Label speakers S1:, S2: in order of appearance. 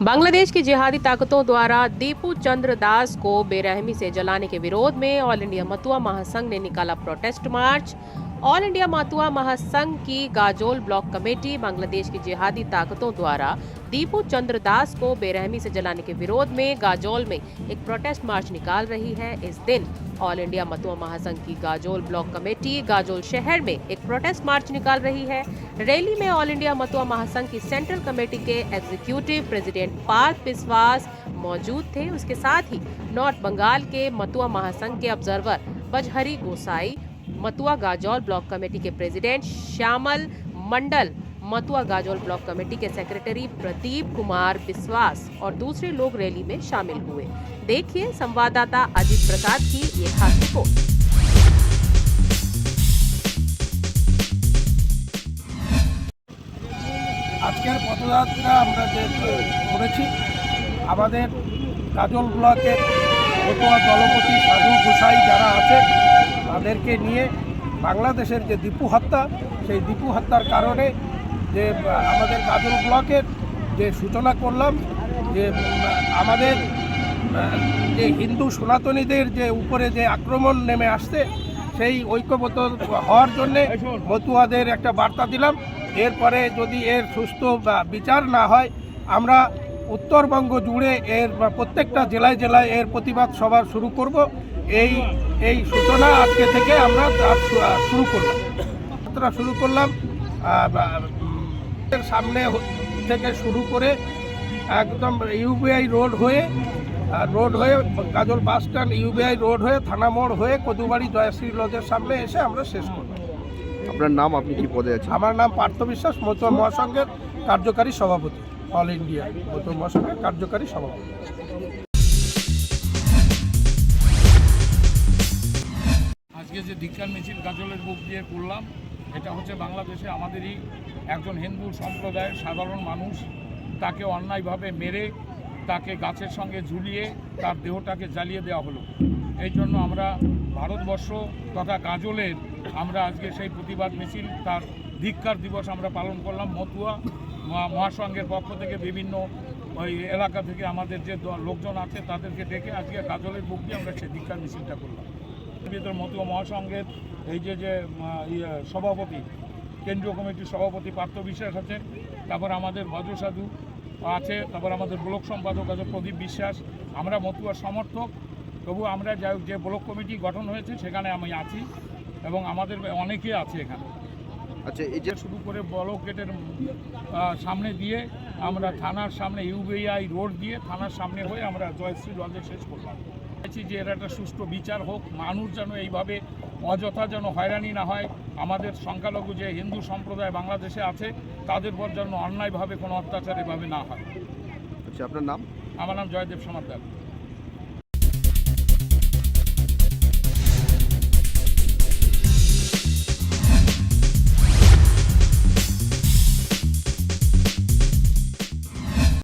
S1: बांग्लादेश की जिहादी ताकतों द्वारा दीपू चंद्र दास को बेरहमी से जलाने के विरोध में ऑल इंडिया मतुआ महासंघ ने निकाला प्रोटेस्ट मार्च। ऑल इंडिया मतुआ महासंघ की गाजोल ब्लॉक कमेटी बांग्लादेश की जिहादी ताकतों द्वारा दीपू चंद्र दास को बेरहमी से जलाने के विरोध में गाजोल में एक प्रोटेस्ट मार्च निकाल रही है। इस दिन ऑल इंडिया मतुआ महासंघ की गाजोल ब्लॉक कमेटी गाजोल शहर में एक प्रोटेस्ट मार्च निकाल रही है। रैली में ऑल इंडिया मतुआ महासंघ की सेंट्रल कमेटी के एग्जीक्यूटिव प्रेसिडेंट पार्थ बिस्वास मौजूद थे। उसके साथ ही नॉर्थ बंगाल के मतुआ महासंघ के ऑब्जर्वर बजहरी गोसाई, मतुआ गाजोल ब्लॉक कमेटी के प्रेसिडेंट श्यामल मंडल, मतुआ गाजोल ब्लॉक कमेटी के सेक्रेटरी प्रदीप कुमार बिस्वास और दूसरे लोग रैली में शामिल हुए। देखिए संवाददाता अजीत प्रसाद की ये खास रिपोर्ट।
S2: আজকের পদযাত্রা আমরা যে করেছি আমাদের গাজল ব্লকের মতুয়া দলপতি সাধু গোসাই যারা আছে তাদেরকে নিয়ে বাংলাদেশের যে দীপু হত্যা, সেই দীপু হত্যার কারণে যে আমাদের গাজল ব্লকের যে সূচনা করলাম যে আমাদের যে হিন্দু সনাতনীদের যে উপরে যে আক্রমণ নেমে আসছে সেই ঐক্যবদ্ধ হওয়ার জন্যে মতুয়াদের একটা বার্তা দিলাম। এরপরে যদি এর সুস্থ বিচার না হয় আমরা উত্তরবঙ্গ জুড়ে এর প্রত্যেকটা জেলায় জেলায় এর প্রতিবাদ সভা শুরু করব। এই সূচনা আজকে থেকে আমরা শুরু করলাম সামনে থেকে শুরু করে একদম ইউবিআই রোড হয়ে গাজল বাস স্ট্যান্ড, ইউবিআই রোড হয়ে থানা মোড় হয়ে কদুবাড়ি জয়শ্রী লজের সামনে এসে আমরা শেষ করব।
S3: আপনার নাম, আপনি কি পদে আছেন?
S2: আমার নাম পার্থ বিশ্বাস, মতুয়া মহাসংঘের কার্যকারী সভাপতি, অল ইন্ডিয়া মতুয়া মহাসংঘের কার্যকারী সভাপতি।
S4: আজকে যে ধিক্কার মিছিল গাজলের বুক দিয়ে করলাম, এটা হচ্ছে বাংলাদেশে আমাদেরই একজন হিন্দু সম্প্রদায়ের সাধারণ মানুষ, তাকে অন্যায়ভাবে মেরে তাকে গাছের সঙ্গে ঝুলিয়ে তার দেহটাকে জ্বালিয়ে দেওয়া হলো। এই জন্য আমরা ভারতবর্ষ তথা গাজলের আমরা আজকে সেই প্রতিবাদ মিছিল, তার ধিক্কার দিবস আমরা পালন করলাম। মতুয়া মহাসংঘের পক্ষ থেকে বিভিন্ন ওই এলাকা থেকে আমাদের যে লোকজন আছে তাদেরকে ডেকে আজকে গাজলের বুক দিয়ে আমরা সেই ধিক্কার মিছিলটা করলাম। ভিতর মতুয়া মহাসংঘের এই যে সভাপতি, কেন্দ্রীয় কমিটির সভাপতি পার্থ বিশ্বাস আছেন, তারপর আমাদের বজ্রসাধু আছে, তারপর আমাদের ব্লক সম্পাদক আছে প্রদীপ বিশ্বাস। আমরা মতুয়ার সমর্থক, তবু আমরা যে ব্লক কমিটি গঠন হয়েছে সেখানে আমি আছি এবং আমাদের অনেকে আছে এখানে।
S3: আচ্ছা, এই যে
S4: শুরু করে ব্লক গেটের সামনে দিয়ে আমরা থানার সামনে ইউবিআই রোড দিয়ে থানার সামনে হয়ে আমরা জয়শ্রী লজে শেষ করলাম। চাইছি যে এর একটা সুষ্ঠু বিচার হোক, মানুষ যেন এইভাবে অযথা যেন হয়রানি না হয়। আমাদের সংখ্যালঘু যে হিন্দু সম্প্রদায় বাংলাদেশে আছে তাদের পর যেন অন্যায়ভাবে কোনো অত্যাচার এভাবে না হয়।
S3: আচ্ছা, আপনার নাম?
S4: আমার নাম জয়দেব সমাদ্দার।